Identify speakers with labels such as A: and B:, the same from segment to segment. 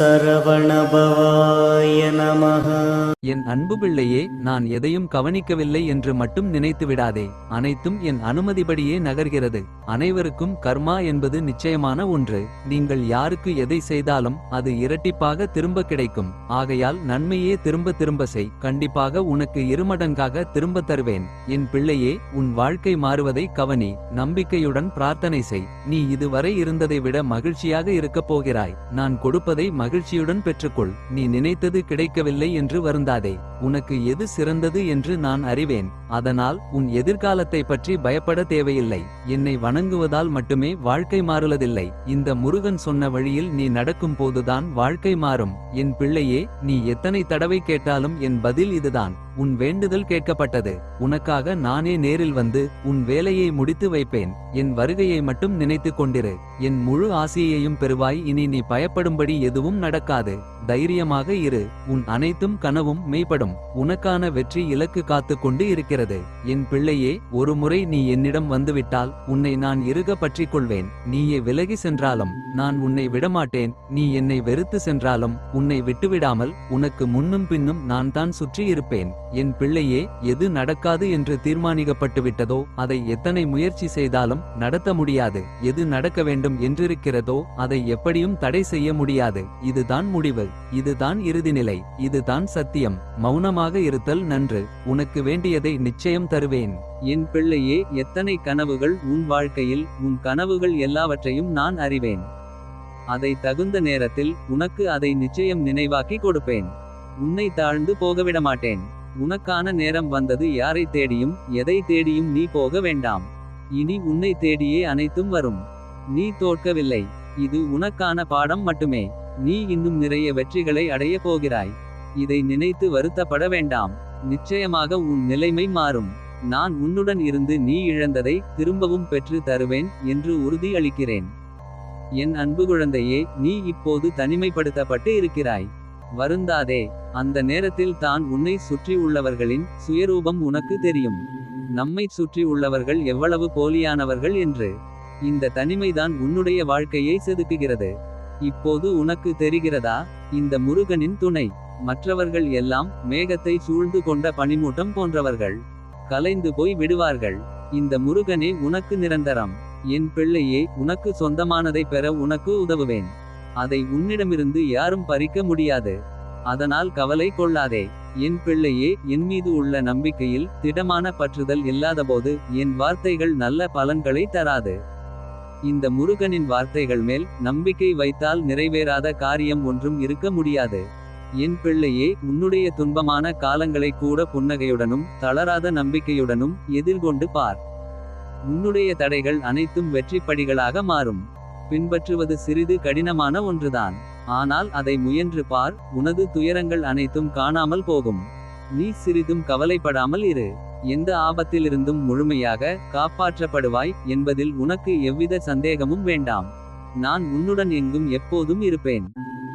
A: சரவணபவாய நமः.
B: என் அன்பு பிள்ளையே, நான் எதையும் கவனிக்கவில்லை என்று மட்டும் நினைத்து விடாதே. அனைத்தும் என் அனுமதிபடியே நகர்கிறது. அனைவருக்கும் கர்மா என்பது நிச்சயமான ஒன்று. நீங்கள் யாருக்கு எதை செய்தாலும் அது இரட்டிப்பாக திரும்ப கிடைக்கும். ஆகையால் நன்மையே திரும்ப திரும்ப செய். கண்டிப்பாக உனக்கு இருமடங்காக திரும்ப தருவேன். என் பிள்ளையே, உன் வாழ்க்கை மாறுவதை கவனி. நம்பிக்கையுடன் பிரார்த்தனை செய். நீ இதுவரை இருந்ததை விட மகிழ்ச்சியாக இருக்கப் போகிறாய். நான் கொடுப்பதை மகிழ்ச்சியுடன் பெற்றுக்கொள். நீ நினைத்தது கிடைக்கவில்லை என்று வருந்தாதே. உனக்கு எது சிறந்தது என்று நான் அறிவேன். அதனால் உன் எதிர்காலத்தை பற்றி பயப்பட தேவையில்லை. என்னை வணங்குவதால் மட்டுமே வாழ்க்கை மாறுவதில்லை. இந்த முருகன் சொன்ன வழியில் நீ நடக்கும் போதுதான் வாழ்க்கை மாறும். என் பிள்ளையே, நீ எத்தனை தடவை கேட்டாலும் என் பதில் இதுதான். உன் வேண்டுதல் கேட்கப்பட்டது. உனக்காக நானே நேரில் வந்து உன் வேலையை முடித்து வைப்பேன். என் வருகையை மட்டும் நினைத்துக் கொண்டிரு. என் முழு ஆசையையும் பெறுவாய். இனி நீ பயப்படும்படி எதுவும் நடக்காது. தைரியமாக இரு. உன் அனைத்தும் கனவும் மெய்ப்படும். உனக்கான வெற்றி இலக்கு காத்து கொண்டு இருக்கிறது. என் பிள்ளையே, ஒரு முறை நீ என்னிடம் வந்துவிட்டால் உன்னை நான் இறுக பற்றிக் கொள்வேன். நீயே விலகி சென்றாலும் நான் உன்னை விடமாட்டேன். நீ என்னை வெறுத்து சென்றாலும் உன்னை விட்டுவிடாமல் உனக்கு முன்னும் பின்னும் நான் தான் சுற்றி இருப்பேன். என் பிள்ளையே, எது நடக்காது என்று தீர்மானிக்கப்பட்டு விட்டதோ அதை எத்தனை முயற்சி செய்தாலும் நடத்த முடியாது. எது நடக்க வேண்டும் என்றிருக்கிறதோ அதை எப்படியும் தடை செய்ய முடியாது. இதுதான் முடிவு. இதுதான் இறுதிநிலை. இதுதான் சத்தியம். மௌனமாக இருத்தல் நன்று. உனக்கு வேண்டியதை நிச்சயம் தருவேன். என் பிள்ளையே, எத்தனை கனவுகள் உன் வாழ்க்கையில். உன் கனவுகள் எல்லாவற்றையும் நான் அறிவேன். அதை தகுந்த நேரத்தில் உனக்கு அதை நிச்சயம் நினைவாக்கி கொடுப்பேன். உன்னை தாழ்ந்து போகவிடமாட்டேன். உனக்கான நேரம் வந்தது. யாரை தேடியும் எதை தேடியும் நீ போக வேண்டாம். இனி உன்னை தேடியே அனைத்தும் வரும். நீ தோற்கவில்லை. இது உனக்கான பாடம் மட்டுமே. நீ இன்னும் நிறைய வெற்றிகளை அடைய போகிறாய். இதை நினைத்து வருத்தப்பட வேண்டாம். நிச்சயமாக உன் நிலைமை மாறும். நான் உன்னுடன் இருந்து நீ இழந்ததை திரும்பவும் பெற்று தருவேன் என்று உறுதி அளிக்கிறேன். என் அன்பு குழந்தையே, நீ இப்போது தனிமைப்படுத்தப்பட்டு இருக்கிறாய். வருந்தாதே. அந்த நேரத்தில் தான் உன்னை சுற்றி உள்ளவர்களின் சுயரூபம் உனக்கு தெரியும். நம்மை சுற்றி உள்ளவர்கள் எவ்வளவு போலியானவர்கள் என்று. இந்த தனிமைதான் உன்னுடைய வாழ்க்கையை செதுக்குகிறது. இப்போது உனக்கு தெரிகிறதா? இந்த முருகனின் துணை. மற்றவர்கள் எல்லாம் மேகத்தை சூழ்ந்து கொண்ட பனிமூட்டம் போன்றவர்கள். கலைந்து போய் விடுவார்கள். இந்த முருகனே உனக்கு நிரந்தரம். என் பிள்ளையே, உனக்கு சொந்தமானதை பெற உனக்கு உதவுவேன். அதை உன்னிடமிருந்து யாரும் பறிக்க முடியாது. அதனால் கவலை கொள்ளாதே. என் பிள்ளையே, என் மீது உள்ள நம்பிக்கையில் திடமான பற்றுதல் இல்லாதபோது என் வார்த்தைகள் நல்ல பலன்களை தராது. இந்த முருகனின் வார்த்தைகள் மேல் நம்பிக்கை வைத்தால் நிறைவேறாத காரியம் ஒன்றும் இருக்க முடியாது. என் பிள்ளையே, உன்னுடைய துன்பமான காலங்களை கூட புன்னகையுடனும் தளராத நம்பிக்கையுடனும் எதிர்கொண்டு பார். உன்னுடைய தடைகள் அனைத்தும் வெற்றிப்படிகளாக மாறும். பின்பற்றுவது சிறிது கடினமான ஒன்றுதான். ஆனால் அதை முயன்று பார். உனது துயரங்கள் அனைத்தும் காணாமல் போகும். நீ சிறிதும் கவலைப்படாமல் இரு. எந்த ஆபத்திலிருந்தும் முழுமையாக காப்பாற்றப்படுவாய் என்பதில் உனக்கு எவ்வித சந்தேகமும் வேண்டாம். நான் உன்னுடன் எங்கும் எப்போதும் இருப்பேன்.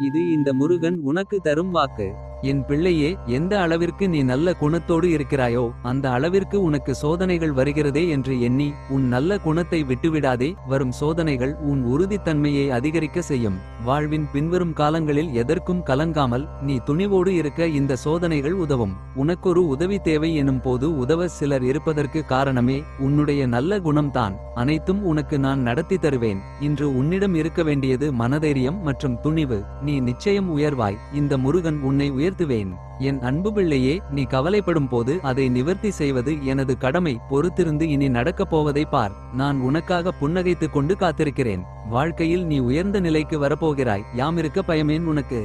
B: இது இந்த முருகன் உனக்கு தரும் வாக்கு. என் பிள்ளையே, எந்த அளவிற்கு நீ நல்ல குணத்தோடு இருக்கிறாயோ அந்த அளவிற்கு உனக்கு சோதனைகள் வருகிறதே என்று எண்ணி உன் நல்ல குணத்தை விட்டுவிடாதே. வரும் சோதனைகள் உன் உறுதித்தன்மையை அதிகரிக்க செய்யும். வாழ்வின் பின்வரும் காலங்களில் எதற்கும் கலங்காமல் நீ துணிவோடு இருக்க இந்த சோதனைகள் உதவும். உனக்கொரு உதவி தேவை எனும் போது உதவ சிலர் இருப்பதற்கு காரணமே உன்னுடைய நல்ல குணம்தான். அனைத்தும் உனக்கு நான் நடத்தி தருவேன். இன்று உன்னிடம் இருக்க வேண்டியது மனதைரியம் மற்றும் துணிவு. நீ நிச்சயம் உயர்வாய். இந்த முருகன் உன்னை உயர்த்துவேன். என் அன்பு பிள்ளையே, நீ கவலைப்படும் போது அதை நிவர்த்தி செய்வது எனது கடமை. பொறுத்திருந்து இனி நடக்கப் போவதை பார். நான் உனக்காக புன்னகைத்துக் கொண்டு காத்திருக்கிறேன். வாழ்க்கையில் நீ உயர்ந்த நிலைக்கு வரப்போகிறாய். யாமிருக்க பயமேன் உனக்கு?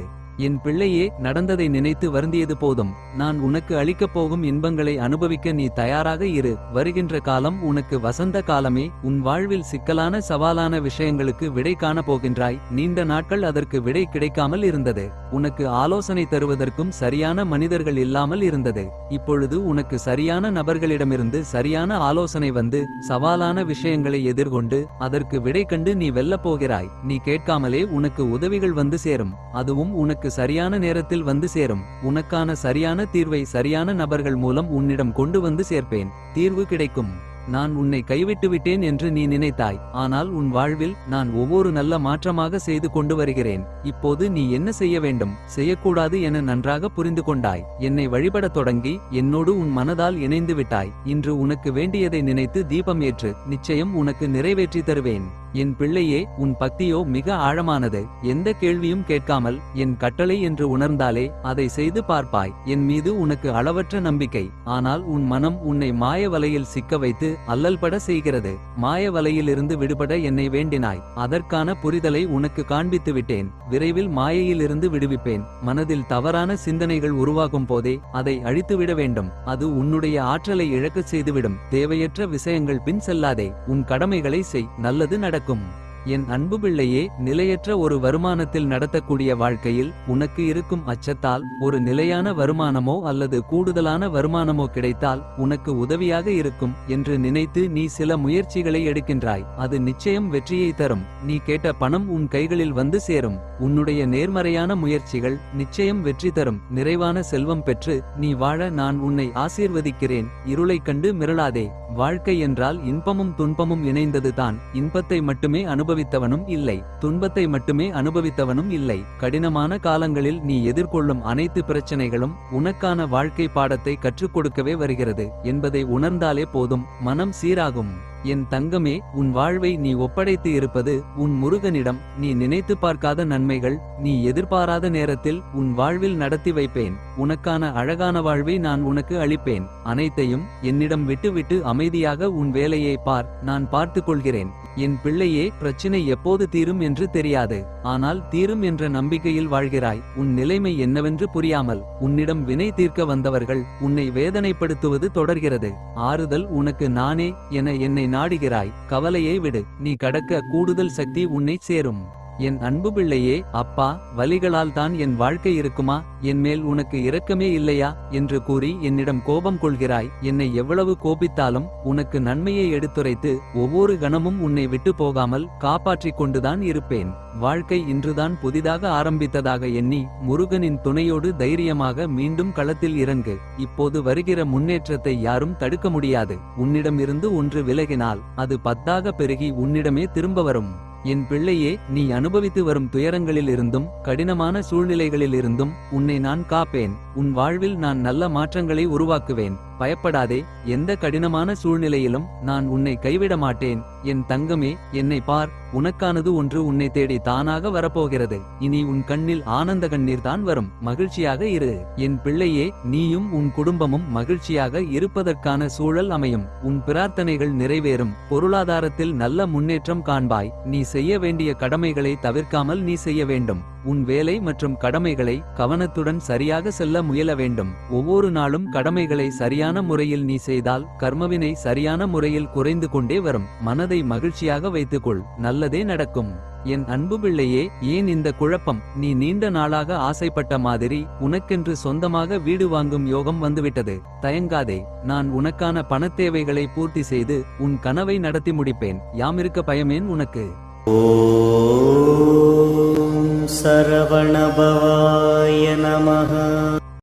B: என் பிள்ளையே, நடந்ததை நினைத்து வருந்தியது போதும். நான் உனக்கு அளிக்கப் போகும் இன்பங்களை அனுபவிக்க நீ தயாராக இரு. வருகின்ற காலம் உனக்கு வசந்த காலமே. உன் வாழ்வில் சிக்கலான சவாலான விஷயங்களுக்கு விடை காண போகின்றாய். நீண்ட நாட்கள் அதற்கு விடை கிடைக்காமல் இருந்தது. உனக்கு ஆலோசனை தருவதற்கும் சரியான மனிதர்கள் இல்லாமல் இருந்தது. இப்பொழுது உனக்கு சரியான நபர்களிடமிருந்து சரியான ஆலோசனை வந்து சவாலான விஷயங்களை எதிர்கொண்டு அதற்கு விடை கண்டு நீ வெல்லப் போகிறாய். நீ கேட்காமலே உனக்கு உதவிகள் வந்து சேரும். அதுவும் உனக்கு சரியான நேரத்தில் வந்து சேரும். உனக்கான சரியான தீர்வை சரியான நபர்கள் மூலம் உன்னிடம் கொண்டு வந்து சேர்ப்பேன். தீர்வு கிடைக்கும். நான் உன்னை கைவிட்டு விட்டேன் என்று நீ நினைத்தாய். ஆனால் உன் வாழ்வில் நான் ஒவ்வொரு நல்ல மாற்றமாக செய்து கொண்டு வருகிறேன். இப்போது நீ என்ன செய்ய வேண்டும், செய்யக்கூடாது என நன்றாக புரிந்து கொண்டாய். என்னை வழிபடத் தொடங்கி என்னோடு உன் மனதால் இணைந்து விட்டாய். இன்று உனக்கு வேண்டியதை நினைத்து தீபம் ஏற்று, நிச்சயம் உனக்கு நிறைவேற்றி தருவேன். என் பிள்ளையே, உன் பக்தியோ மிக ஆழமானது. எந்த கேள்வியும் கேட்காமல் என் கட்டளை என்று உணர்ந்தாலே அதை செய்து பார்ப்பாய். என் மீது உனக்கு அளவற்ற நம்பிக்கை. ஆனால் உன் மனம் உன்னை மாய வலையில் சிக்க வைத்து அல்லல்பட செய்கிறது. மாய வலையிலிருந்து விடுபட என்னை வேண்டினாய். அதற்கான புரிதலை உனக்கு காண்பித்து விட்டேன். விரைவில் மாயையிலிருந்து விடுவிப்பேன். மனதில் தவறான சிந்தனைகள் உருவாகும் போதே அதை அழித்துவிட வேண்டும். அது உன்னுடைய ஆற்றலை இழக்கச் செய்துவிடும். தேவையற்ற விஷயங்கள் பின் செல்லாதே. உன் கடமைகளை செய், நல்லது நடக்கும். என் அன்பு பிள்ளையே, நிலையற்ற ஒரு வருமானத்தில் நடத்தக்கூடிய வாழ்க்கையில் உனக்கு இருக்கும் அச்சத்தால் ஒரு நிலையான வருமானமோ அல்லது கூடுதலான வருமானமோ கிடைத்தால் உனக்கு உதவியாக இருக்கும் என்று நினைத்து நீ சில முயற்சிகளை எடுக்கின்றாய். அது நிச்சயம் வெற்றியை தரும். நீ கேட்ட பணம் உன் கைகளில் வந்து சேரும். உன்னுடைய நேர்மறையான முயற்சிகள் நிச்சயம் வெற்றி தரும். நிறைவான செல்வம் பெற்று நீ வாழ நான் உன்னை ஆசீர்வதிக்கிறேன். இருளைக் கண்டு மிரளாதே. வாழ்க்கை என்றால் இன்பமும் துன்பமும் இணைந்தது தான். இன்பத்தை மட்டுமே அனுபவித்தவனும் இல்லை, துன்பத்தை மட்டுமே அனுபவித்தவனும் இல்லை. கடினமான காலங்களில் நீ எதிர்கொள்ளும் அனைத்து பிரச்சனைகளும் உனக்கான வாழ்க்கை பாடத்தை கற்றுக் கொடுக்கவே வருகிறது என்பதை உணர்ந்தாலே போதும், மனம் சீராகும். என் தங்கமே, உன் வாழ்வை நீ ஒப்படைத்து இருப்பது உன் முருகனிடம். நீ நினைத்து பார்க்காத நன்மைகள் நீ எதிர்பாராத நேரத்தில் உன் வாழ்வில் நடத்தி வைப்பேன். உனக்கான அழகான வாழ்வை நான் உனக்கு அளிப்பேன். அனைத்தையும் என்னிடம் விட்டுவிட்டு அமைதியாக உன் வேலையை பார், நான் பார்த்துக் கொள்கிறேன். என் பிள்ளையே, பிரச்சினை எப்போது தீரும் என்று தெரியாது. ஆனால் தீரும் என்ற நம்பிக்கையில் வாழ்கிறாய். உன் நிலைமை என்னவென்று புரியாமல் உன்னிடம் வினை தீர்க்க வந்தவர்கள் உன்னை வேதனைப்படுத்துவது தொடர்கிறது. ஆறுதல் உனக்கு நானே என என்னை நாடுகிறாய். கவலையை விடு, நீ கடக்க கூடுதல் சக்தி உன்னை சேரும். என் அன்பு பிள்ளையே, அப்பா, வலிகளால் தான் என் வாழ்க்கை இருக்குமா, என் மேல் உனக்கு இரக்கமே இல்லையா என்று கூறி என்னிடம் கோபம் கொள்கிறாய். என்னை எவ்வளவு கோபித்தாலும் உனக்கு நன்மையை எடுத்துரைத்து ஒவ்வொரு கணமும் உன்னை விட்டு போகாமல் காப்பாற்றிக் கொண்டுதான் இருப்பேன். வாழ்க்கை இன்றுதான் புதிதாக ஆரம்பித்ததாக எண்ணி முருகனின் துணையோடு தைரியமாக மீண்டும் களத்தில் இறங்கு. இப்போது வருகிற முன்னேற்றத்தை யாரும் தடுக்க முடியாது. உன்னிடமிருந்து ஒன்று விலகினால் அது 10ஆக பெருகி உன்னிடமே திரும்ப வரும். என் பிள்ளையே, நீ அனுபவித்து வரும் துயரங்களில் இருந்தும் கடினமான சூழ்நிலைகளில் இருந்தும் உன்னை நான் காப்பேன். உன் வாழ்வில் நான் நல்ல மாற்றங்களை உருவாக்குவேன். பயப்படாதே, எந்த கடினமான சூழ்நிலையிலும் நான் உன்னை கைவிட மாட்டேன். என் தங்கமே, என்னை பார், உனக்கானது ஒன்று உன்னை தேடி தானாக வரப்போகிறது. இனி உன் கண்ணில் ஆனந்த கண்ணீர் தான் வரும். மகிழ்ச்சியாக இரு என் பிள்ளையே. நீயும் உன் குடும்பமும் மகிழ்ச்சியாக இருப்பதற்கான சூழல் அமையும். உன் பிரார்த்தனைகள் நிறைவேறும். பொருளாதாரத்தில் நல்ல முன்னேற்றம் காண்பாய். நீ செய்ய வேண்டிய கடமைகளை தவிர்க்காமல் நீ செய்ய வேண்டும். உன் வேலை மற்றும் கடமைகளை கவனத்துடன் சரியாக செல்ல முயல வேண்டும். ஒவ்வொரு நாளும் கடமைகளை சரியான முறையில் நீ செய்தால் கர்மவினை சரியான முறையில் குறைந்து கொண்டே வரும். மனதை மகிழ்ச்சியாக வைத்துக்கொள், நல்லதே நடக்கும். என் அன்பு பிள்ளையே, ஏன் இந்த குழப்பம்? நீ நீண்ட நாளாக ஆசைப்பட்ட மாதிரி உனக்கென்று சொந்தமாக வீடு வாங்கும் யோகம் வந்துவிட்டது. தயங்காதே, நான் உனக்கான பணத்தேவைகளை பூர்த்தி செய்து உன் கனவை நடத்தி முடிப்பேன். யாமிருக்க பயமேன் உனக்கு?
A: ஓம் சரவணபவாய நமஹ.